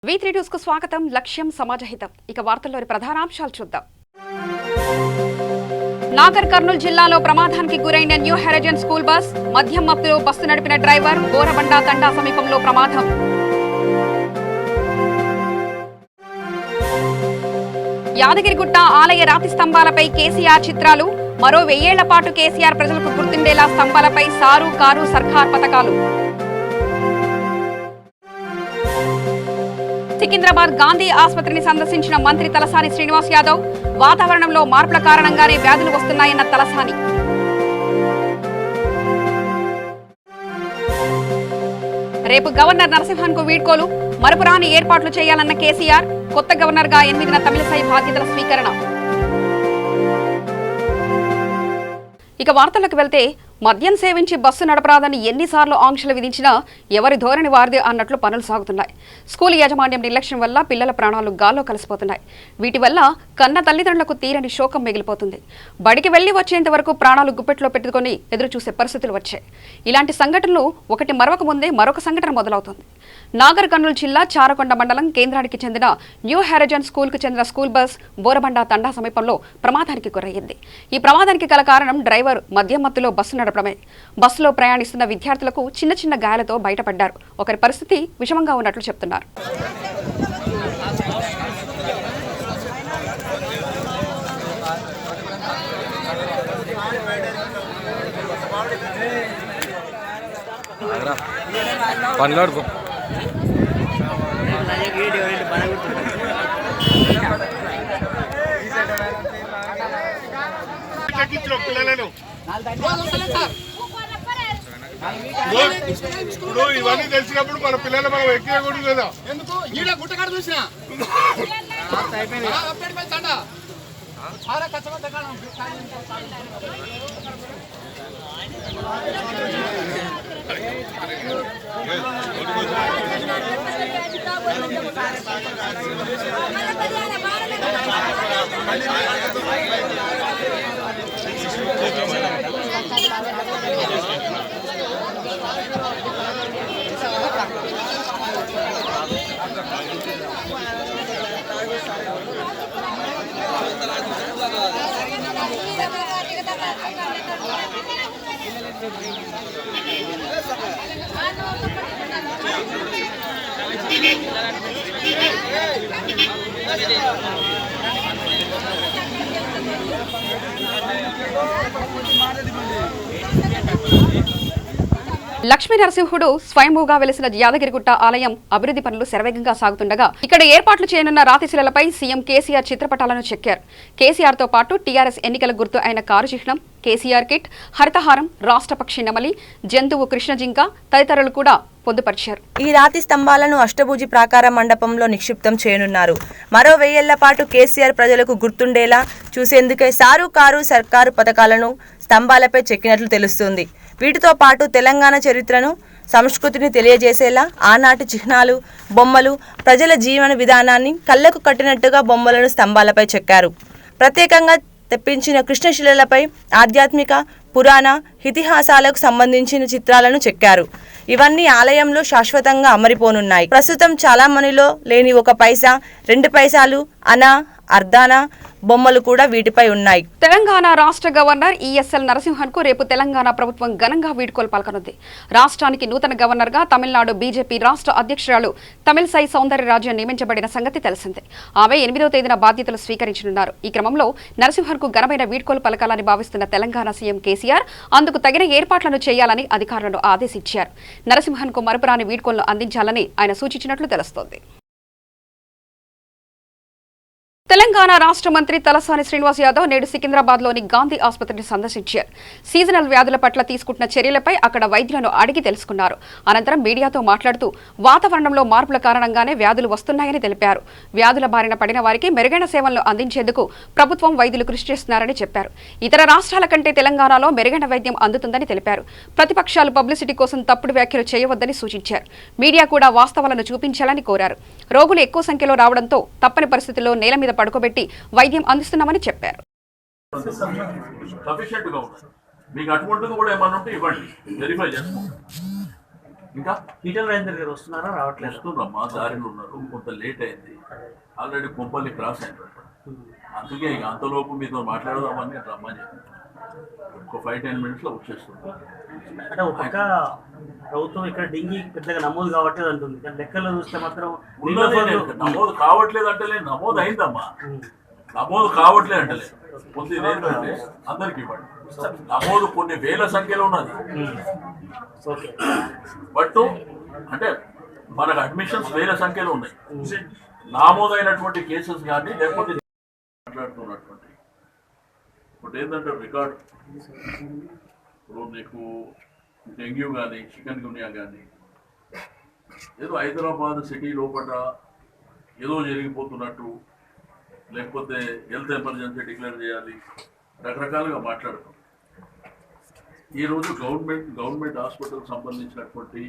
V3 news కు స్వాగతం. లక్ష్యం సమాజహితం. ఇక వార్తల్లోని ప్రధానాంశాలు చూద్దాం. నాగర్ కర్నూల్ జిల్లాలో ప్రమాదానికి గురైన న్యూ హెరజన్ స్కూల్ బస్ మద్యం మత్తులో బస్సు నడిపిన డ్రైవర్ బోరబండ తండా సమీపంలో ప్రమాదం. యాదగిరిగుట్ట ఆలయ రాతి స్తంభాలపై కేసీఆర్ చిత్రాలు. మరో 1000 ఏళ్ల పాటు కేసీఆర్ ప్రజలకు గుర్తుండేలా స్తంభాలపై సారు కారు సర్కార్ పథకాలు. సికింద్రాబాద్ గాంధీ ఆసుపత్రిని సందర్శించిన మంత్రి తలసాని శ్రీనివాస్ యాదవ్. వాతావరణంలో మార్పుల కారణంగానే వ్యాధులు వస్తున్నాయన్న తలసాని. రేపు గవర్నర్ నరసింహన్కు వీడ్కోలు. మరపురాని ఏర్పాట్లు చేయాలన్న కేసీఆర్. కొత్త గవర్నర్గా 8న తమిళసై బాధ్యతల స్వీకరణ. ఇక వార్తలకు వెళ్తే, మద్యం సేవించి బస్సు నడపరాదని ఎన్నిసార్లు ఆంక్షలు విధించినా ఎవరి ధోరణి వారిదే అన్నట్లు పనులు సాగుతున్నాయి. స్కూల్ యాజమాన్యం నిర్లక్ష్యం వల్ల పిల్లల ప్రాణాలు గాల్లో కలిసిపోతున్నాయి. వీటి వల్ల కన్న తల్లిదండ్రులకు తీరని శోకం మిగిలిపోతుంది. బడికి వెళ్లి వచ్చేంత వరకు ప్రాణాలు గుప్పెట్లో పెట్టుకుని ఎదురు చూసే పరిస్థితులు వచ్చాయి. ఇలాంటి సంఘటనలు ఒకటి మరొక ముందే మరొక సంఘటన మొదలవుతుంది. నాగర్ కర్నూల్ జిల్లా చారకొండ మండలం కేంద్రానికి చెందిన న్యూ హెరజన్ స్కూల్కు చెందిన స్కూల్ బస్ బోరబండ తండా సమీపంలో ప్రమాదానికి గురయ్యింది. ఈ ప్రమాదానికి గల కారణం డ్రైవర్ మద్యం మత్తులో బస్సు నడపడమే. బస్సులో ప్రయాణిస్తున్న విద్యార్థులకు చిన్న చిన్న గాయాలతో బయటపడ్డారు. ఒకరి పరిస్థితి విషమంగా ఉన్నట్లు చెప్తున్నారు. ఇప్పుడు ఇవన్నీ తెలిసినప్పుడు మన పిల్లలు మనం ఎక్కకూడదు కదా. ఎందుకు ఈడ గుట్టకాడ చూసినా లక్ష్మీ నరసింహుడు స్వయంభూగా వెలిసిన యాదగిరిగుట్ట ఆలయం అభివృద్ధి పనులు శరవేగంగా సాగుతుండగా ఇక్కడ ఏర్పాట్లు చేయనున్న రాతిశిలలపై సీఎం కేసీఆర్ చిత్రపటాలను చెక్కారు. కేసీఆర్ తో పాటు టీఆర్ఎస్ ఎన్నికల గుర్తు అయిన కారు చిహ్నం, కేసీఆర్ కిట్, హరితహారం, రాష్ట్ర పక్షి నెమలి, జంతువు కృష్ణజింక తదితరులు కూడా పొందుపరిచారు. ఈ రాతి స్తంభాలను అష్టభుజి ప్రాకార మండపంలో నిక్షిప్తం చేయనున్నారు. మరో 1000 ఏళ్ల పాటు కేసీఆర్ ప్రజలకు గుర్తుండేలా చూసేందుకే సారు కారు సర్కారు పథకాలను స్తంభాలపై చెక్కినట్లు తెలుస్తుంది. వీటితో పాటు తెలంగాణ చరిత్రను, సంస్కృతిని తెలియజేసేలా ఆనాటి చిహ్నాలు, బొమ్మలు, ప్రజల జీవన విధానాన్ని కళ్లకు కట్టినట్టుగా బొమ్మలను స్తంభాలపై చెక్కారు. ప్రత్యేకంగా తెప్పించిన కృష్ణశిలలపై ఆధ్యాత్మిక, పురాణ, ఇతిహాసాలకు సంబంధించిన చిత్రాలను చెక్కారు. ఇవన్నీ ఆలయంలో శాశ్వతంగా అమరిపోనున్నాయి. ప్రస్తుతం చాలా మనీలో లేని 1 పైసా, 2 పైసాలు, అనా, అర్ధానా బొమ్మలు కూడా వీటిపై ఉన్నాయి. తెలంగాణ రాష్ట్ర గవర్నర్ ఈఎస్ఎల్ నరసింహన్ కు రేపు తెలంగాణ ప్రభుత్వం ఘనంగా వీడ్కోలు పలకనుంది. రాష్ట్రానికి నూతన గవర్నర్ గా తమిళనాడు బీజేపీ రాష్ట్ర అధ్యక్షురాలు తమిళసై సౌందర్యరాజన్ నియమించబడిన సంగతి తెలిసిందే. ఆమె 8వ తేదీన బాధ్యతలు స్వీకరించనున్నారు. ఈ క్రమంలో నరసింహన్ కు ఘనమైన వీడ్కోలు పలకాలని భావిస్తున్న తెలంగాణ సీఎం కేసీఆర్ అందుకు తగిన ఏర్పాట్లను చేయాలని అధికారులను ఆదేశించారు. నరసింహన్ కు మరపురాని వీడ్కోలను అందించాలని ఆయన సూచించినట్లు తెలుస్తోంది. తెలంగాణ రాష్ట్ర మంత్రి తలసాని శ్రీనివాస్ యాదవ్ నేడు సికింద్రాబాద్లోని గాంధీ ఆసుపత్రిని సందర్శించారు. సీజనల్ వ్యాధుల పట్ల తీసుకుంటున్న చర్యలపై అక్కడ వైద్యులను అడిగి తెలుసుకున్నారు. అనంతరం మీడియాతో మాట్లాడుతూ వాతావరణంలో మార్పుల కారణంగానే వ్యాధులు వస్తున్నాయని తెలిపారు. వ్యాధుల బారిన పడిన వారికి మెరుగైన సేవలను అందించేందుకు ప్రభుత్వం వైద్యులు కృషి చేస్తున్నారని చెప్పారు. ఇతర రాష్ట్రాల కంటే తెలంగాణలో మెరుగైన వైద్యం అందుతుందని తెలిపారు. ప్రతిపక్షాలు పబ్లిసిటీ కోసం తప్పుడు వ్యాఖ్యలు చేయవద్దని సూచించారు. మీడియా కూడా వాస్తవాలను చూపించాలని కోరారు. రోగులు ఎక్కువ సంఖ్యలో రావడంతో తప్పని పరిస్థితుల్లో నేల మీద పడుకోబెట్టి వైద్యం అందిస్తున్నామని చెప్పారు. సఫిషియెంట్ గా ఉంటుంది. మీకు అటువంటిది కూడా ఏమన్నా ఉంటే ఇవ్వండి, వెరిఫై చేసుకోండి. ఇంకా ఈటల రాజేందర్ గారు వస్తున్నారా రావట్లేదు? వస్తుండ్రమ్మా, దారిలో ఉన్నారు. కొంత లేట్ అయింది, ఆల్రెడీ కొంపల్లి క్రాస్ అయినారు. అందుకే ఇక అంతలోపు మీతో మాట్లాడదామని రమ్మని చెప్పి ఒక 5-10 minutes వచ్చేస్తుంది. అంటే ఒక పక్క ప్రభుత్వం ఇక్కడ డెంగీ పెద్దగా నమోదు కావట్లేదు అంటుంది, కానీ లెక్కల్లో చూస్తే మాత్రం నమోదు కావట్లేదు అంటలే, నమోదు అయిందమ్మా. నమోదు కావట్లేదు అంటలే. ముందు ఇదేంటంటే అందరికి ఇవ్వండి. నమోదు కొన్ని వేల సంఖ్యలో ఉన్నది, బట్ అంటే మనకు అడ్మిషన్స్ వేల సంఖ్యలో ఉన్నాయి. నమోదైనటువంటి కేసెస్ కానీ లేకపోతే మాట్లాడుతున్నటువంటి ఇప్పుడు ఏంటంటే రికార్డ్, ఇప్పుడు నీకు డెంగ్యూ కానీ చికెన్ గున్యా కానీ ఏదో హైదరాబాద్ సిటీ లోపల ఏదో జరిగిపోతున్నట్టు, లేకపోతే హెల్త్ ఎమర్జెన్సీ డిక్లేర్ చేయాలి, రకరకాలుగా మాట్లాడుతాం. ఈరోజు గవర్నమెంట్ హాస్పిటల్ సంబంధించినటువంటి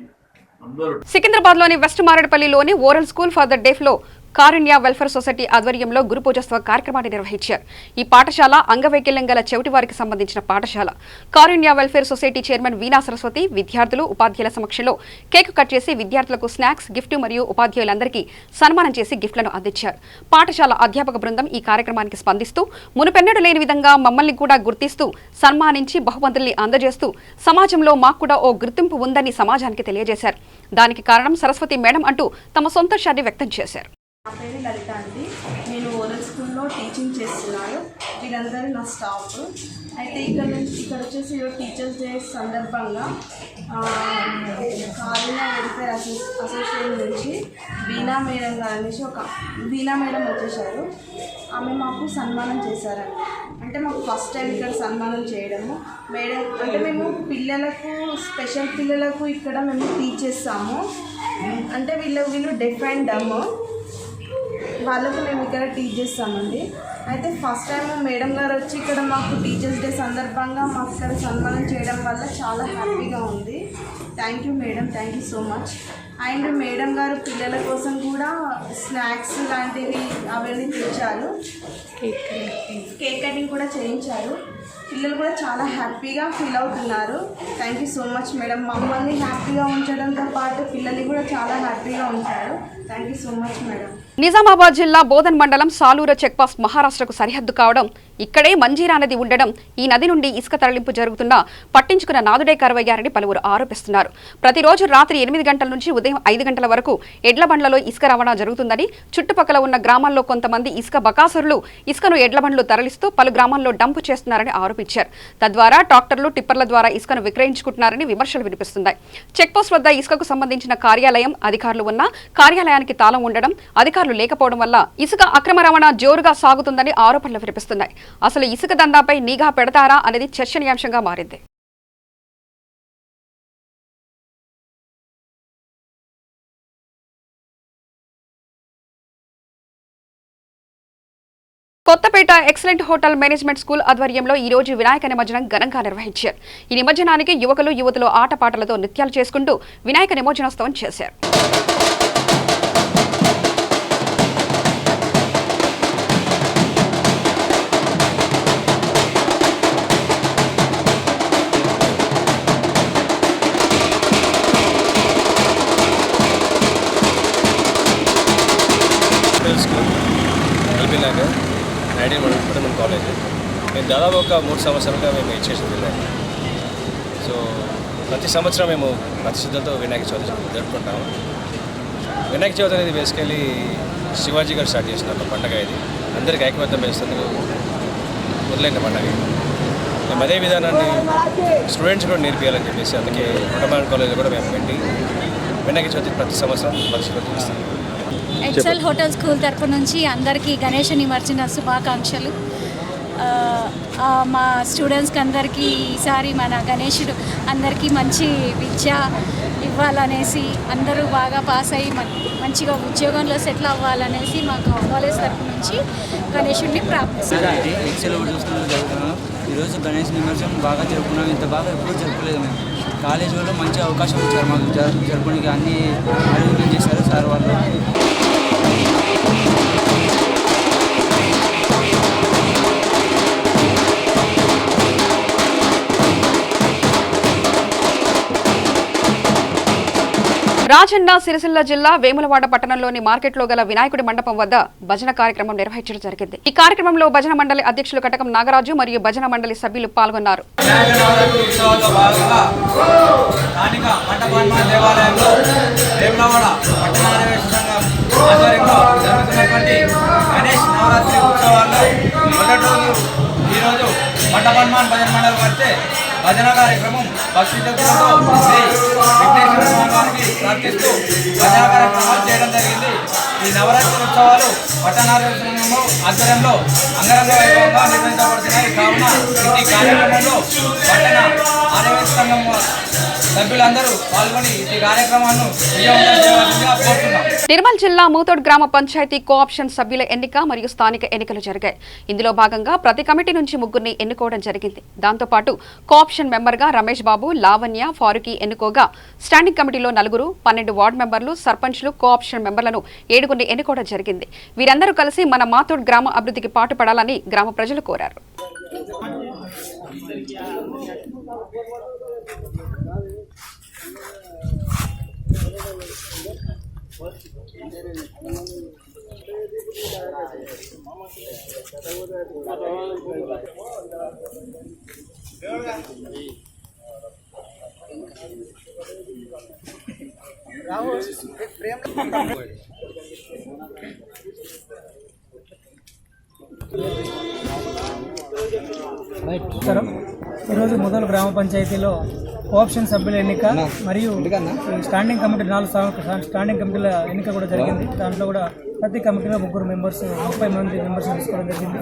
అందరూ సికింద్రాబాద్ లోని వెస్ట్ మారేడుపల్లిలోని oral school for the deaf లో కారుణ్య వెల్ఫేర్ సొసైటీ ఆధ్వర్యంలో గురు పూజోత్సవ కార్యక్రమాన్ని నిర్వహించారు. ఈ పాఠశాల అంగవైకల్యం గల చెవిటి వారికి సంబంధించిన పాఠశాల. కారుణ్య వెల్ఫేర్ సొసైటీ చైర్మన్ వీణా సరస్వతి విద్యార్థులు ఉపాధ్యాయుల సమక్షంలో కేక్ కట్ చేసి విద్యార్థులకు స్నాక్స్, గిఫ్ట్ మరియు ఉపాధ్యాయులందరికీ సన్మానం చేసి గిఫ్ట్లను అందించారు. పాఠశాల అధ్యాపక బృందం ఈ కార్యక్రమానికి స్పందిస్తూ మునుపెన్నడూ లేని విధంగా మమ్మల్ని కూడా గుర్తిస్తూ సన్మానించి బహుమతుల్ని అందజేస్తూ సమాజంలో మాకు కూడా ఓ గుర్తింపు ఉందని సమాజానికి తెలియజేశారు. దానికి కారణం సరస్వతి మేడం అంటూ తమ సంతోషాన్ని వ్యక్తం చేశారు. నా పేరు లలిత అండి. నేను ఓరల్ స్కూల్లో టీచింగ్ చేస్తున్నాను. వీళ్ళందరూ నా స్టాఫ్. అయితే ఇక్కడ వచ్చేసి టీచర్స్ డే సందర్భంగా కారుణ్య వెల్ఫేర్ అసోసియేషన్ నుంచి వీణా మేడం గారు అనేసి వీణా మేడం వచ్చేసారు. ఆమె మాకు సన్మానం చేశారండి. అంటే మాకు ఫస్ట్ టైం ఇక్కడ సన్మానం చేయడము. మేడం అంటే మేము పిల్లలకు, స్పెషల్ పిల్లలకు ఇక్కడ మేము టీచ్ చేస్తాము. అంటే వీళ్ళు డెఫ్ అండ్ డమ్, వాళ్ళకు మేము ఇక్కడ టీచ్ చేస్తామండి. అయితే ఫస్ట్ టైం మేడం గారు వచ్చి ఇక్కడ మాకు టీచర్స్ డే సందర్భంగా మాకు ఇక్కడ సన్మానం చేయడం వల్ల చాలా హ్యాపీగా ఉంది. Thank you madam, thank you so much. And madam గారు పిల్లల కోసం కూడా స్నాక్స్ లాంటివి అవన్నీ తెచ్చారు. కేక్ కటింగ్ కూడా చేయించారు. పిల్లలు కూడా చాలా హ్యాపీగా ఫీల్ అవుతున్నారు. Thank you so much madam. మమ్మల్ని హ్యాపీగా ఉంచడంతో పాటు పిల్లల్ని కూడా చాలా హ్యాపీగా ఉంచారు. Thank you so much madam. Nizamabad జిల్లా బోధన్ మండలం సాలూరు చెక్పాస్ట్ మహారాష్ట్రకు సరిహద్దు కావడం, ఇక్కడే మంజీరా నది ఉండడం, ఈ నది నుండి ఇసుక తరలింపు జరుగుతున్నా పట్టించుకున్న నాదుడే కరువయ్యారని పలువురు ఆరోపిస్తున్నారు. ప్రతిరోజు రాత్రి 8 గంటల నుంచి ఉదయం 5 గంటల వరకు ఎడ్ల బండ్లలో ఇసుక రవాణా జరుగుతుందని, చుట్టుపక్కల ఉన్న గ్రామాల్లో కొంతమంది ఇసుక బకాసురులు ఇసుకను ఎడ్ల బండ్లు తరలిస్తూ పలు గ్రామాల్లో డంపు చేస్తున్నారని ఆరోపించారు. తద్వారా ట్రాక్టర్లు, టిప్పర్ల ద్వారా ఇసుకను విక్రయించుకుంటున్నారని విమర్శలు వినిపిస్తున్నాయి. చెక్పోస్ట్ వద్ద ఇసుకకు సంబంధించిన కార్యాలయం, అధికారులు ఉన్నా కార్యాలయానికి తాళం ఉండడం, అధికారులు లేకపోవడం వల్ల ఇసుక అక్రమ రవాణా జోరుగా సాగుతుందని ఆరోపణలు వినిపిస్తున్నాయి. అసలు ఇసుక దందాపై నిఘా పెడతారా అనేది చర్చనీయాంశంగా మారింది. Kothapeta excellent hotel management school ఆధ్వర్యంలో ఈ రోజు వినాయక నిమజ్జనం ఘనంగా నిర్వహించారు. ఈ నిమజ్జనానికి యువకులు ఆటపాటలతో నృత్యాలు చేసుకుంటూ వినాయక నిమజ్జనోత్సవం చేశారు. మన కాలేజ్ మేము దాదాపు ఒక 3 సంవత్సరాలుగా మేము ఇచ్చేసి వెళ్ళాము. సో ప్రతి సంవత్సరం మేము ప్రతిష్ఠతో వినాయక చవితి జరుపుకుంటాము. వినాయక చవితి అనేది బేసికలీ శివాజీ గారు స్టార్ట్ చేసిన ఒక పండుగ. ఇది అందరికీ ఐక్యమత్యం వేసేందుకు మొదలైన పండుగ. మేము అదే విధానాన్ని స్టూడెంట్స్ కూడా నేర్పించాలని చెప్పేసి అందుకే హోటల్ కాలేజ్లో కూడా మేము పెట్టి వినాయక చవితి ప్రతి సంవత్సరం ప్రతిష్ఠతో చేస్తాం. ఎక్సెల్ హోటల్ స్కూల్ తరపు నుంచి అందరికీ గణేష నిమజ్జన శుభాకాంక్షలు. మా స్టూడెంట్స్కి అందరికీ ఈసారి మన గణేశుడు అందరికీ మంచి విద్య ఇవ్వాలనేసి, అందరూ బాగా పాస్ అయ్యి మంచిగా ఉద్యోగంలో సెటిల్ అవ్వాలనేసి మా కాలేజ్ తరపు నుంచి గణేశుడిని ప్రార్థిస్తున్నాం. ఎక్సెల్ చూస్తున్నాం, జరుగుతున్నాం. ఈరోజు గణేష్ నిమజ్జనం బాగా జరుపుకున్నాం. ఇంత బాగా ఎప్పుడూ జరపలేదు. మేము కాలేజ్ వాళ్ళు మంచి అవకాశం ఇచ్చారు మాకు జరపడానికి. అన్ని అరేంజ్మెంట్ చేశారు సార్ వాళ్ళు. రాజన్న సిరిసిల్ల జిల్లా వేములవాడ పట్టణంలోని మార్కెట్లో గల వినాయకుడి మండపం వద్ద భజన కార్యక్రమం నిర్వహించడం జరిగింది. ఈ కార్యక్రమంలో భజన మండలి అధ్యక్షులు కటకం నాగరాజు మరియు భజన మండలి సభ్యులు పాల్గొన్నారు. భజన కార్యక్రమం భక్తి శ్రద్ధలతో శ్రీ వెంకటేశ్వర స్వామివారికి ప్రార్థిస్తూ భజన కార్యక్రమాలు చేయడం జరిగింది. ఈ నవరాత్రి ఉత్సవాలు పట్టణారోగ్య సంఘము ఆధ్వర్యంలో అంగరంగ వైభవంగా నిర్వహించబడుతున్నాయి. కావున ఈ కార్యక్రమంలో పట్టణ ఆరోగ్య సంఘం సభ్యులందరూ పాల్గొని ఈ కార్యక్రమాలను విజయవంతం చేయవలసిందిగా కోరుతున్నాం. నిర్మల్ జిల్లా మూతోడ్ గ్రామ పంచాయతీ కోఆప్షన్ సభ్యుల ఎన్నిక మరియు స్థానిక ఎన్నికలు జరిగాయి. ఇందులో భాగంగా ప్రతి కమిటీ నుంచి ముగ్గురిని ఎన్నుకోవడం జరిగింది. దాంతోపాటు కోఆప్షన్ మెంబర్గా రమేష్ బాబు, లావణ్య, ఫారూకీ ఎన్నుకోగా స్టాండింగ్ కమిటీలో 4, 12 వార్డు మెంబర్లు, సర్పంచ్లు, కోఆప్షన్ మెంబర్లను 7 ఎన్నుకోవడం జరిగింది. వీరందరూ కలిసి మన మాతోడ్ గ్రామ అభివృద్ధికి పాటుపడాలని గ్రామ ప్రజలు కోరారు. ఈరోజు మొదలు గ్రామ పంచాయతీలో కోఆప్షన్ సభ్యుల ఎన్నిక మరియు స్టాండింగ్ కమిటీ 4 స్టాండింగ్ కమిటీల ఎన్నిక కూడా జరిగింది. దాంట్లో కూడా ప్రతి కమిటీలో 3 మెంబర్స్ 30 మంది మెంబర్స్ తీసుకోవడం జరిగింది.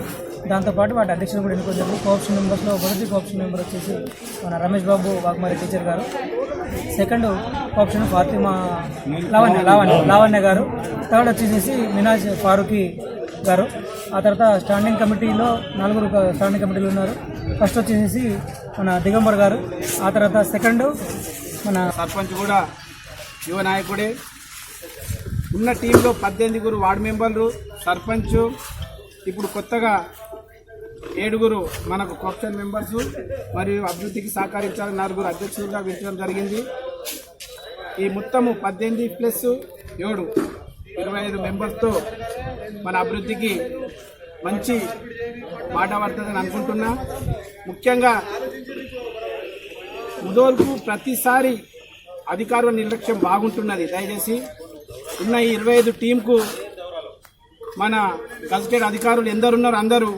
దాంతోపాటు వాటి అధ్యక్షులు కూడా ఎన్నుకోవడం జరిగింది. కోఆప్షన్ మెంబర్స్లో మొదటి కోఆప్షన్ మెంబర్ వచ్చేసి మన రమేష్ బాబు వాగ్మారి టీచర్ గారు, సెకండ్ కోఆప్షన్ ఫాతిమా లావణ్య గారు, థర్డ్ వచ్చేసి మినాజ్ ఫారూకీ గారు. ఆ తర్వాత స్టాండింగ్ కమిటీలో 4 స్టాండింగ్ కమిటీలు ఉన్నారు. ఫస్ట్ వచ్చేసి మన దిగంబర్ గారు, ఆ తర్వాత సెకండ్ మన సర్పంచ్ కూడా యువ నాయకుడే. ఉన్న టీంలో 18 వార్డు మెంబర్లు, సర్పంచ్, ఇప్పుడు కొత్తగా 7 మనకు కోఆప్షన్ మెంబర్స్ మరియు అభివృద్ధికి సహకరించాలని 4 అధ్యక్షులుగా పెంచడం జరిగింది. ఈ మొత్తము 18 ప్లస్ 7 25 మెంబర్స్తో మన అభివృద్ధికి మంచి మాట పడుతుందని అనుకుంటున్నా. ముఖ్యంగా ముదోల్కు ప్రతిసారి అధికారుల నిర్లక్ష్యం బాగుంటున్నది. దయచేసి ఉన్న ఈ 25 టీంకు మన గజెటెడ్ అధికారులు ఎందరున్నారు అందరూ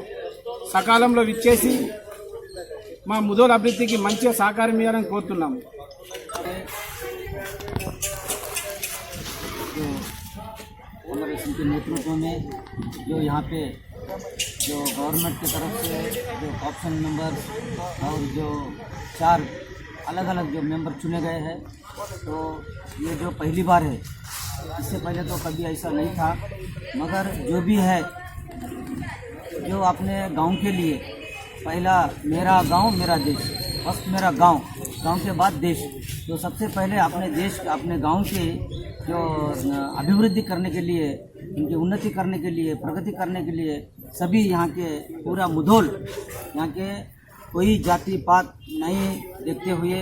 సకాలంలో విచ్చేసి మా ముదోల్ అభివృద్ధికి మంచిగా సహకారం ఇవ్వాలని కోరుతున్నాము. के नेतृत्व में जो यहाँ पे जो गवर्नमेंट की तरफ से जो ऑप्शन मेंबर और जो 4 अलग अलग जो मेंबर चुने गए हैं, तो ये जो पहली बार है, इससे पहले तो कभी ऐसा नहीं था. मगर जो भी है, जो अपने गांव के लिए पहला मेरा गांव मेरा देश, फर्स्ट मेरा गांव, गांव के बाद देश, तो सबसे पहले अपने देश अपने गांव के जो अभिवृद्धि करने के लिए, उनकी उन्नति करने के लिए, प्रगति करने के लिए सभी यहाँ के पूरा मुधोल यहाँ के कोई जाति पात नहीं देखते हुए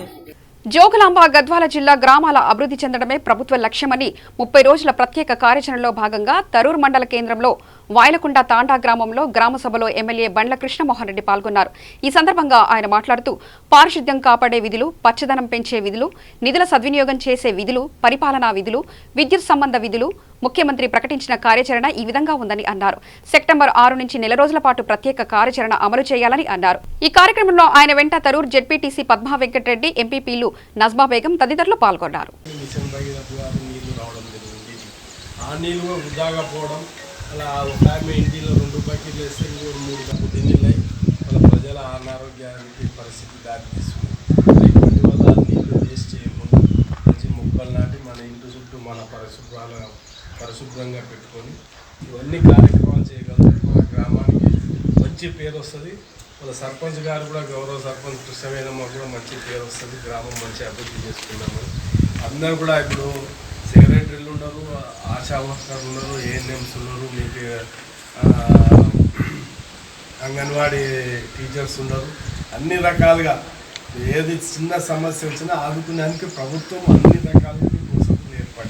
జోగులాంబ గద్వాల జిల్లా గ్రామాల అభివృద్ధి చెందడమే ప్రభుత్వ లక్ష్యమని 30 రోజుల ప్రత్యేక కార్యాచరణలో భాగంగా తరూర్ మండల కేంద్రంలో వాయలకుండ తాండా గ్రామంలో గ్రామ సభలో ఎమ్మెల్యే బండ్ల కృష్ణమోహన్ రెడ్డి పాల్గొన్నారు. ఈ సందర్భంగా ఆయన మాట్లాడుతూ పారిశుద్ధ్యం కాపాడే విధులు, పచ్చదనం పెంచే విధులు, నిధుల సద్వినియోగం చేసే విధులు, పరిపాలనా విధులు, విద్యుత్ సంబంధ విధులు, ముఖ్యమంత్రి ప్రకటించిన కార్యాచరణ ఈ విధంగా ఉందని అన్నారు. సెప్టెంబర్ 6 నుంచి నెల రోజుల పాటు ప్రత్యేక కార్యాచరణ అమలు చేయాలని అన్నారు. ఈ కార్యక్రమంలో ఆయన వెంట తరూర్ జెడ్పీటీసీ పద్మా వెంకటరెడ్డి, ఎంపీపీలు నజ్మా బేగం తదితరులు పాల్గొన్నారు. అలా ఒక ఆమె ఇంటిలో 2 బకెట్లు వేస్తే 3 నీళ్ళు మన ప్రజల అనారోగ్యానికి పరిస్థితి దారితీస్తుంది. ఇటువంటి వల్ల నీళ్ళు వేస్ట్ చేయకుండా మంచి మొక్కలు నాటి మన ఇంటి చుట్టూ మన పరిశుభ్రంగా పెట్టుకొని ఇవన్నీ కార్యక్రమాలు చేయగలిగితే మన గ్రామానికి మంచి పేరు వస్తుంది. మన సర్పంచ్ గారు కూడా గౌరవ సర్పంచ్ కృష్ణవేదమ్మ కూడా మంచి పేరు వస్తుంది. గ్రామం మంచి అభివృద్ధి చేసుకున్నాము. అందరూ కూడా ఇప్పుడు సెక్రటరీలు ఉన్నారు, ఆశా వర్కర్లు ఉన్నారు, ఏఎన్ఎంస్ ఉన్నారు, మీకు అంగన్వాడీ టీచర్స్ ఉన్నారు. అన్ని రకాలుగా ఏది చిన్న సమస్య వచ్చినా ఆదుకునేందుకు ప్రభుత్వం అన్ని రకాలుగా వసతులు ఏర్పాటు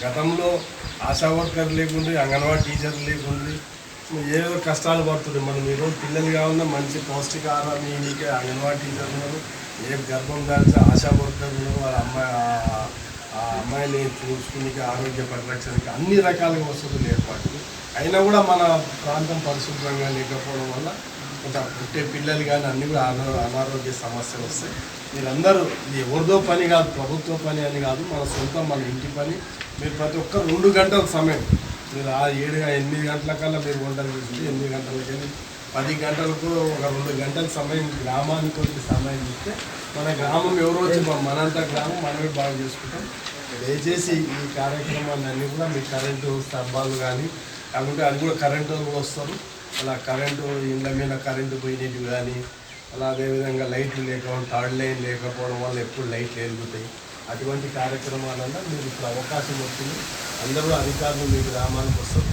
గతంలో ఆశా వర్కర్ లేకుండే, అంగన్వాడీ టీచర్లు లేకుండే ఏదో కష్టాలు పడుతుంది. మనం ఈరోజు పిల్లలు కావాలన్నా మంచి పౌష్టికాహారం నీకే అంగన్వాడీ టీచర్లు ఉన్నారు, ఏ గర్భం దాల్చి ఆశా వర్కర్లు ఉన్నారు, వాళ్ళ ఆ అమ్మాయిని చూసుకునే ఆరోగ్య పరిరక్షణకి అన్ని రకాల వసతులు ఏర్పాటు. అయినా కూడా మన ప్రాంతం పరిశుభ్రంగా లేకపోవడం వల్ల కొంత పుట్టే పిల్లలు కానీ అన్నీ కూడా అనారోగ్య సమస్యలు వస్తాయి. మీరందరూ ఇది ఎవరిదో పని కాదు, ప్రభుత్వ పని అని కాదు, మన సొంతం మన ఇంటి పని. మీరు ప్రతి ఒక్క 2 గంటల సమయం మీరు ఆ 8 గంటల కల్లా మీరు వంటలు చూసి 8 గంటలకి వెళ్ళి 10 గంటలకు ఒక 2 గంటల సమయం గ్రామానికి వచ్చి సమయం ఇస్తే మన గ్రామం ఎవరో వచ్చి మనంతా గ్రామం మనమే బాగా చేసుకుంటాం. దయచేసి ఈ కార్యక్రమాన్ని అన్నీ కూడా మీ కరెంటు స్తంభాలు కానీ కాకుంటే అది కూడా కరెంటు కూడా వస్తారు. అలా కరెంటు ఇళ్ళ మీద కరెంటు పోయినవి కానీ అలా అదేవిధంగా లైట్లు లేకపోవడం, థర్డ్ లైన్ లేకపోవడం వల్ల ఎప్పుడు లైట్లు వెలుగుతాయి. అటువంటి కార్యక్రమాలన్నా మీరు ఇప్పుడు అవకాశం వచ్చింది. అందరూ అధికారులు మీ గ్రామానికి వస్తారు.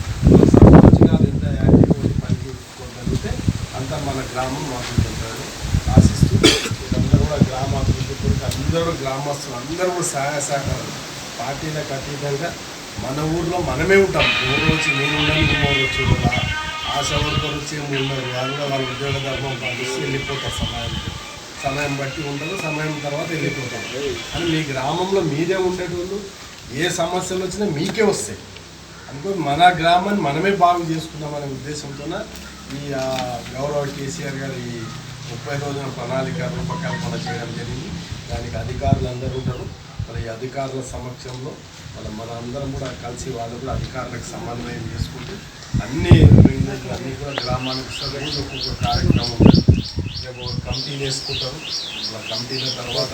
సర్పంచ్ గారు ఎంత యాక్టివ్గా పనిచేసుకోగలిగితే అంత మన గ్రామం మాకుంటుందని ఆశిస్తూ మీరందరూ కూడా గ్రామాభివృద్ధి కొరకు అందరూ గ్రామస్తులు అందరూ కూడా సహాయ సహకారం పార్టీలకు అతీతంగా మన ఊర్లో మనమే ఉంటాం. ఎవరు వచ్చి నేను ఉన్నాను, ఇంకోరు వచ్చి కూడా ఆశా వర్కర్ వచ్చి ఉన్నారు, వాళ్ళు కూడా వాళ్ళ ఉద్యోగ ధర్మం పాటిస్తే వెళ్ళిపోతారు. సమయం బట్టి ఉండదు, సమయం తర్వాత వెళ్ళిపోతాం. అని మీ గ్రామంలో మీదే ఉండేటోళ్ళు ఏ సమస్యలు వచ్చినా మీకే వస్తాయి అనుకో. మన గ్రామాన్ని మనమే బాగు చేసుకుందామనే ఉద్దేశంతోన ఈ గౌరవ కేసీఆర్ గారు ఈ 30 రోజుల ప్రణాళిక రూపకల్పన చేయడం జరిగింది. దానికి అధికారులు అందరూ ఉంటారు. మరి ఈ అధికారుల సమక్షంలో మన అందరం కూడా కలిసి వాళ్ళు కూడా అధికారులకు సమన్వయం చేసుకుంటూ అన్ని కూడా గ్రామానికి సరిగ్గా ఒక్కొక్క కార్యక్రమం ఉంటుంది. రేపు కమిటీ వేసుకుంటారు. కమిటీల తర్వాత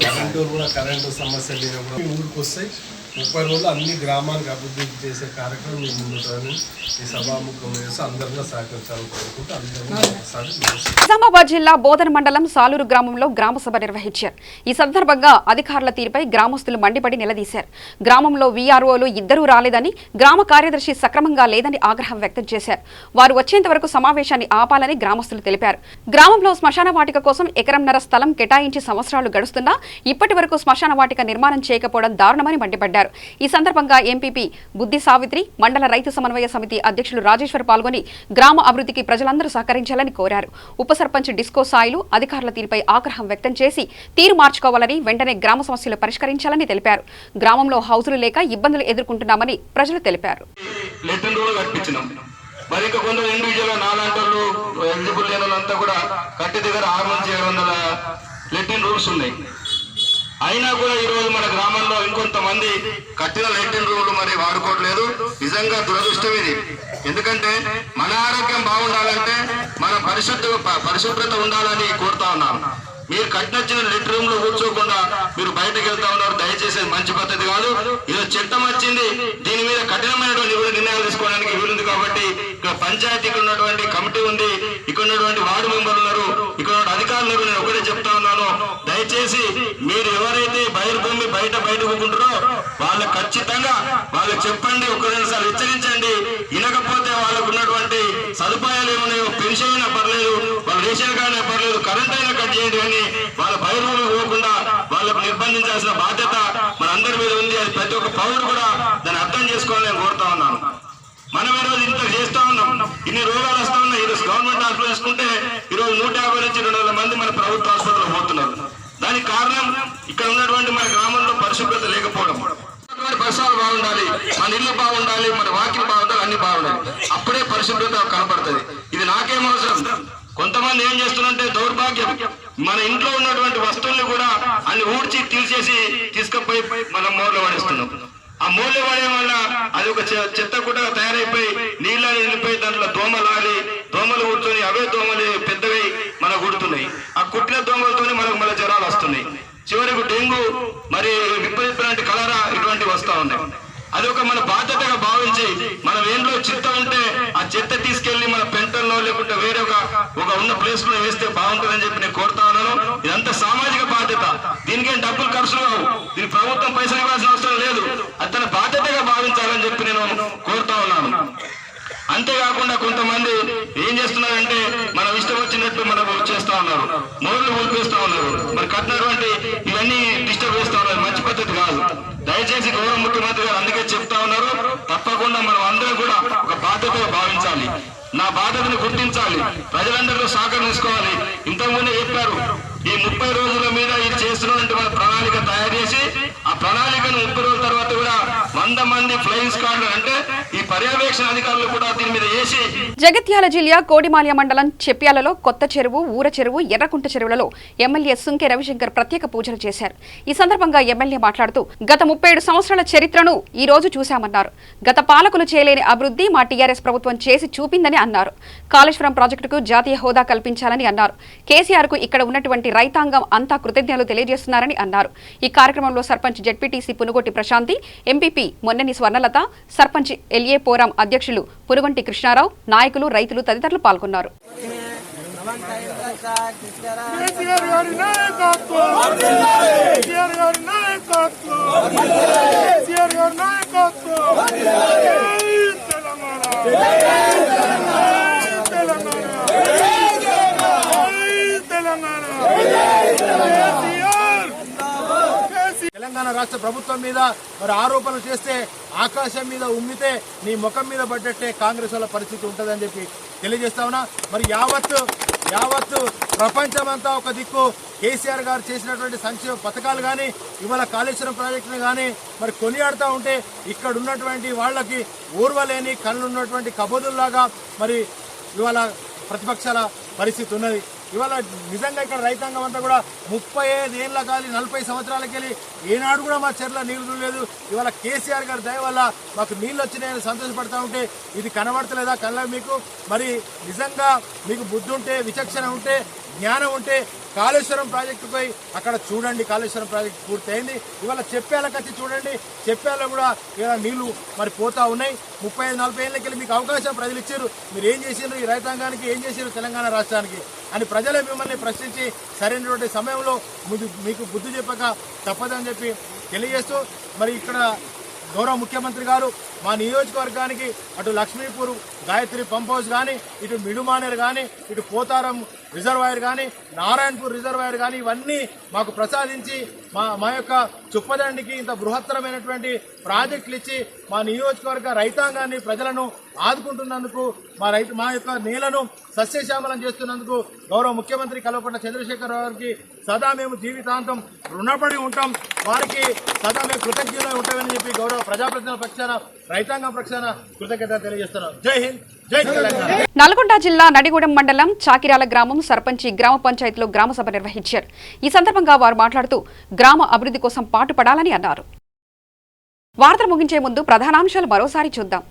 కరెంటు కూడా కరెంటు సమస్యలు లేనప్పుడు ఊరికి వస్తాయి. 30 రోజులు అన్ని గ్రామానికి అభివృద్ధి చేసే కార్యక్రమం మీ ముందుంటుందని ఈ సభాముఖం వేసి అందరిలో సహకరించాలని కోరుకుంటూ అందరూ. నిజామాబాద్ జిల్లా బోధన మండలం సాలూరు గ్రామంలో గ్రామ సభ నిర్వహించారు. ఈ సందర్భంగా అధికారుల తీరుపై గ్రామస్తులు మండిపడి నిలదీశారు. గ్రామంలో వీఆర్ఓలు ఇద్దరూ రాలేదని, గ్రామ కార్యదర్శి సక్రమంగా లేదని ఆగ్రహం వ్యక్తం చేశారు. వారు వచ్చేంత వరకు సమావేశాన్ని ఆపాలని గ్రామస్తులు తెలిపారు. గ్రామంలో శ్మశాన వాటిక కోసం ఎకరంన్నర స్థలం కేటాయించి సంవత్సరాలు గడుస్తున్నా ఇప్పటి వరకు శ్మశాన వాటిక నిర్మాణం చేయకపోవడం దారుణమని మండిపడ్డారు. ఈ సందర్భంగా ఎంపీపీ బుద్ధి సావిత్రి, మండల రైతు సమన్వయ సమితి అధ్యక్షులు రాజేశ్వర్ పాల్గొని గ్రామ అభివృద్ధికి ప్రజలందరూ సహకరించాలని కోరారు. ఉప సర్పంచ్ డిస్కో సాయిలు అధికారుల తీరుపై ఆగ్రహం వ్యక్తం చేసి తీరు మార్చుకోవాలని, వెంటనే గ్రామ సమస్యలు పరిష్కరించాలని తెలిపారు. గ్రామంలో హౌజులు లేక ఇబ్బందులు ఎదుర్కొంటున్నామని ప్రజలు తెలిపారు. మరి ఇంకా కొందరు ఇండివిజువల్ నాలాంటి ఎలిజిబుల్ లేని వాళ్ళంతా కూడా కట్టి దగ్గర 6 నుంచి 700 లెట్రిన్ రూమ్స్ ఉన్నాయి. అయినా కూడా ఈరోజు మన గ్రామంలో ఇంకొంతమంది కట్టిన లెట్రిన్ రూమ్లు మరి వాడుకోవట్లేదు. నిజంగా దురదృష్టం ఇది. ఎందుకంటే మన ఆరోగ్యం బాగుండాలంటే మనం పరిశుభ్రత ఉండాలని కోరుతా ఉన్నాం. మీరు కట్టినచ్చిన లెటర్ రూమ్ లో కూర్చోకుండా మీరు బయటకు వెళ్తా ఉన్నారు. దయచేసి మంచి పద్ధతి కాదు. ఇది చట్టం వచ్చింది, దీని మీద కఠినమైనటువంటి నిర్ణయాలు తీసుకోవడానికి వీలుంది. కాబట్టి ఇక్కడ పంచాయతీకి ఉన్నటువంటి కమిటీ ఉంది, ఇక్కడ ఉన్నటువంటి వార్డు మెంబర్లు ఉన్నారు, ఇక్కడ అధికారులు. నేను ఒకటే చెప్తా ఉన్నాను, దయచేసి మీరు ఎవరైతే బహిర్భూమి బయట ఊకుంటారో వాళ్ళకి ఖచ్చితంగా వాళ్ళకి చెప్పండి, 1-2 సార్లు హెచ్చరించండి. వినకపోతే వాళ్ళకు ఉన్నటువంటి సదుపాయాలు ఏమున్నాయో, పెన్షన్ అయినా పర్లేదు, వాళ్ళ రేషన్ కార్డు అయినా పర్లేదు, కరెంట్ అయినా కట్ చేయండి అని వాళ్ళ బహిర్భూమి పోకుండా వాళ్ళకు నిర్బంధించాల్సిన బాధ్యత మనందరి మీద ఉంది. అది ప్రతి ఒక్క పౌరుడు కూడా దాన్ని అర్థం చేసుకోవాలని నేను కోరుతా ఉన్నాను. మనం ఈరోజు ఇంత చేస్తా ఉన్నాం, ఇన్ని రోగాలు వస్తా ఉన్నాయి. ఈరోజు గవర్నమెంట్ హాస్పిటల్ తీసుకుంటే ఈరోజు 150 నుంచి 200 మంది మన ప్రభుత్వ హాస్పిటల్లో పోతున్నారు. దానికి కారణం ఇక్కడ ఉన్నటువంటి మన గ్రామంలో పరిశుభ్రత లేకపోవడం. పరిసరాలు బాగుండాలి, మన ఇల్లు బాగుండాలి, మన వాకిలు బాగుండాలి, అన్ని బాగుండాలి. అప్పుడే పరిశుభ్రత కనపడుతుంది. ఇది నాకేం అవసరం. కొంతమంది ఏం చేస్తున్నారంటే దౌర్భాగ్యం, మన ఇంట్లో ఉన్నటువంటి వస్తువుల్ని కూడా అన్ని ఊడ్చి తీసేసి తీసుకుపోయి మనం మోర్లో పడేస్తున్నాం. ఆ మూల్య పడే వల్ల అది ఒక చెత్త కూడా తయారైపోయి నీళ్ళని వెళ్ళిపోయి దాంట్లో దోమలు కూర్చొని అవే దోమలు పెద్దవి మనకు కుడుతున్నాయి. ఆ కుట్టిన దోమలతోనే మనకు మళ్ళీ జ్వరాలు వస్తున్నాయి. చివరికి డెంగ్యూ, మరి విపరీతమైన కలరా ఇటువంటివి వస్తూ ఉన్నాయి. అది ఒక మన బాధ్యతగా భావించి మనం ఏంట్లో చెత్త ఉంటే ఆ చెత్త తీసుకెళ్లి మన పెంటల్లో లేకుంటే వేరే ఒక ఉన్న ప్లేస్ లో వేస్తే బాగుంటుందని చెప్పి నేను కోరుతా ఉన్నాను. ఇదంతా సామాజిక బాధ్యత. దీనికేం డబ్బులు ఖర్చులు కావు, దీని ప్రభుత్వం పైసలు ఇవ్వాల్సిన అవసరం లేదు. అది తన బాధ్యతగా భావించాలని చెప్పి నేను కోరుతా ఉన్నాను. అంతేకాకుండా కొంతమంది ఏం చేస్తున్నారంటే మనం ఇష్టం వచ్చినట్టు మనకు చేస్తా ఉన్నారు, మోర్లు ఊపిస్తూ ఉన్నారు, మరి కట్టినటువంటి ఇవన్నీ డిస్టర్బ్ చేస్తా ఉన్నారు. మంచి పద్ధతి కాదు. దయచేసి గౌరవ ముఖ్యమంత్రి గారు అందుకే చెప్తా ఉన్నారు, తప్పకుండా మనం అందరం కూడా ఒక బాధ్యతగా భావించాలి, నా బాధ్యతను గుర్తించాలి, ప్రజలందరిలో సహకరించుకోవాలి. ఇంతకుముందే చెప్పారు, ఈ 30 రోజుల మీద ఇది చేస్తున్నటువంటి మన ప్రణాళిక తయారు చేసి ఆ ప్రణాళికను 30 రోజుల తర్వాత కూడా 100 మంది ఫ్లయింగ్ స్క్వాడ్ అంటే ఈ పర్యవేక్షణ అధికారులు కూడా దీని మీద వేసి. జగిత్యాల జిల్లా కోడిమాల్య మండలం చెప్యాలలో కొత్త చెరువు, ఊర చెరువు, ఎర్రకుంట చెరువులలో ఎమ్మెల్యే సుంకె రవిశంకర్ ప్రత్యేక పూజలు చేశారు. ఈ సందర్భంగా ఎమ్మెల్యే మాట్లాడుతూ గత 37 సంవత్సరాల చరిత్రను ఈ రోజు చూశామన్నారు. గత పాలకులు చేయలేని అభివృద్ధి మా టీఆర్ఎస్ ప్రభుత్వం చేసి చూపిందని అన్నారు. కాళేశ్వరం ప్రాజెక్టుకు జాతీయ హోదా కల్పించాలని అన్నారు. కేసీఆర్ కు ఇక్కడ ఉన్నటువంటి రైతాంగం అంతా కృతజ్ఞతలు తెలియజేస్తున్నారని అన్నారు. ఈ కార్యక్రమంలో సర్పంచ్ జెడ్పీటీసీ పునుగొట్టి ప్రశాంతి, ఎంపీపీ మొన్నని స్వర్ణలత, సర్పంచ్ ఎల్ఏ పోరాం అధ్యక్షులు పునుగొంటి కృష్ణారావు, నాయకులు, రైతులు తదితరులు పాల్గొన్నారు. తెలంగాణ రాష్ట్ర ప్రభుత్వం మీద మరి ఆరోపణలు చేస్తే ఆకాశం మీద ఉమ్మితే నీ ముఖం మీద పడ్డట్టే కాంగ్రెస్ వాళ్ళ పరిస్థితి ఉంటుందని చెప్పి తెలియజేస్తా ఉన్నా. మరి యావత్తు ప్రపంచమంతా ఒక దిక్కు కేసీఆర్ గారు చేసినటువంటి సంక్షేమ పథకాలు కానీ ఇవాళ కాళేశ్వరం ప్రాజెక్టును కానీ మరి కొనియాడుతూ ఉంటే ఇక్కడ ఉన్నటువంటి వాళ్ళకి ఊర్వలేని కళ్ళున్నటువంటి కబోదుల్లాగా మరి ఇవాళ ప్రతిపక్షాల పరిస్థితి ఉన్నది. ఇవాళ నిజంగా ఇక్కడ రైతాంగం అంతా కూడా 35 ఏళ్ళ కాలి 40 సంవత్సరాలకి వెళ్ళి ఏనాడు కూడా మా చెర్ల నీళ్లు లేదు. ఇవాళ కేసీఆర్ గారి దయ వల్ల మాకు నీళ్ళు వచ్చినాయని సంతోషపడతా ఉంటే ఇది కనబడతలేదా కళ్ళ మీకు? మరి నిజంగా మీకు బుద్ధి ఉంటే, విచక్షణ ఉంటే, జ్ఞానం ఉంటే కాళేశ్వరం ప్రాజెక్టు పోయి అక్కడ చూడండి. కాళేశ్వరం ప్రాజెక్టు పూర్తయింది. ఇవాళ చెప్పేళ్ళకి వచ్చి చూడండి, చెప్పేళ్ళ కూడా ఇలా నీళ్లు మరి పోతా ఉన్నాయి. 35-40 ఏళ్ళకి వెళ్ళి మీకు అవకాశం ప్రజలు ఇచ్చారు. మీరు ఏం చేసినారు ఈ రైతాంగానికి, ఏం చేసారు తెలంగాణ రాష్ట్రానికి అని ప్రజలే మిమ్మల్ని ప్రశ్నించి సరైనటువంటి సమయంలో మీకు బుద్ధి చెప్పక తప్పదని చెప్పి తెలియజేస్తూ మరి ఇక్కడ గౌరవ ముఖ్యమంత్రి గారు మా నియోజకవర్గానికి అటు లక్ష్మీపూర్ గాయత్రి పంప్ హౌస్ కానీ, ఇటు మిడుమానేరు కానీ, ఇటు పోతారం రిజర్వాయర్ కానీ, నారాయణపూర్ రిజర్వాయర్ కానీ ఇవన్నీ మాకు ప్రసాదించి మా యొక్క చుప్పదండికి ఇంత బృహత్తరమైనటువంటి ప్రాజెక్టులు ఇచ్చి మా నియోజకవర్గ రైతాంగాన్ని, ప్రజలను ఆదుకుంటున్నందుకు, మా యొక్క నేలను సస్యశ్యామలం చేస్తున్నందుకు గౌరవ ముఖ్యమంత్రి కల్వకుంట్ల చంద్రశేఖర్ గారికి సదా మేము జీవితాంతం రుణపడి ఉంటాం. వారికి సదా మేము కృతజ్ఞతలు ఉంటామని చెప్పి గౌరవ ప్రజాప్రతినిధుల పక్షాన, రైతాంగం పక్షాన కృతజ్ఞత తెలియజేస్తున్నాం. జై హింద్, జై తెలంగాణ. నల్గొండ జిల్లా నడిగూడెం మండలం చాకిరాల గ్రామం సర్పంచి గ్రామ పంచాయతీలో గ్రామ సభ నిర్వహించారు. ఈ సందర్భంగా వారు మాట్లాడుతూ గ్రామ అభివృద్ధి కోసం పాటుపడాలని అన్నారు. వార్తలు ముగించే ముందు ప్రధానాంశాలు మరోసారి చూద్దాం.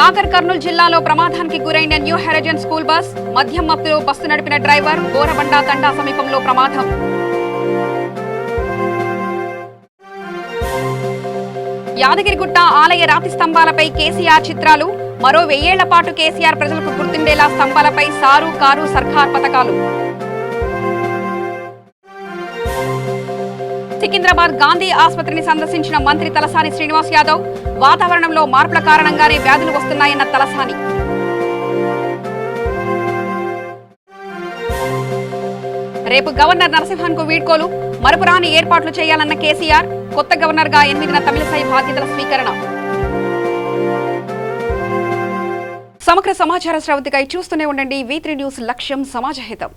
నాగర్ కర్నూలు జిల్లాలో ప్రమాదానికి గురైన న్యూ హెరజన్ స్కూల్ బస్, మద్యం మత్తులో బస్సు నడిపిన డ్రైవర్, బోరబండ తండా సమీపంలో ప్రమాదం. యాదగిరిగుట్ట ఆలయ రాతి స్తంభాలపై కేసీఆర్ చిత్రాలు, మరో 1000 ఏళ్ల పాటు కేసీఆర్ ప్రజలకు గుర్తుండేలా స్తంభాలపై సారు కారు సర్కార్ పథకాలు. సికింద్రాబాద్ గాంధీ ఆసుపత్రిని సందర్శించిన మంత్రి తలసాని శ్రీనివాస్ యాదవ్, వాతావరణంలో మార్పుల కారణంగానే వ్యాధులు వస్తున్నాయన్న తలసాని. రేపు గవర్నర్ నరసింహన్కు వీడ్కోలు, మరపురాని ఏర్పాట్లు చేయాలన్న కేసీఆర్, కొత్త గవర్నర్గా 8న తమిళసై బాధ్యతల స్వీకరణ. సమగ్ర సమాచార శ్రవతికై చూస్తూనే ఉండండి V3 న్యూస్, లక్ష్యం సమాజహితం.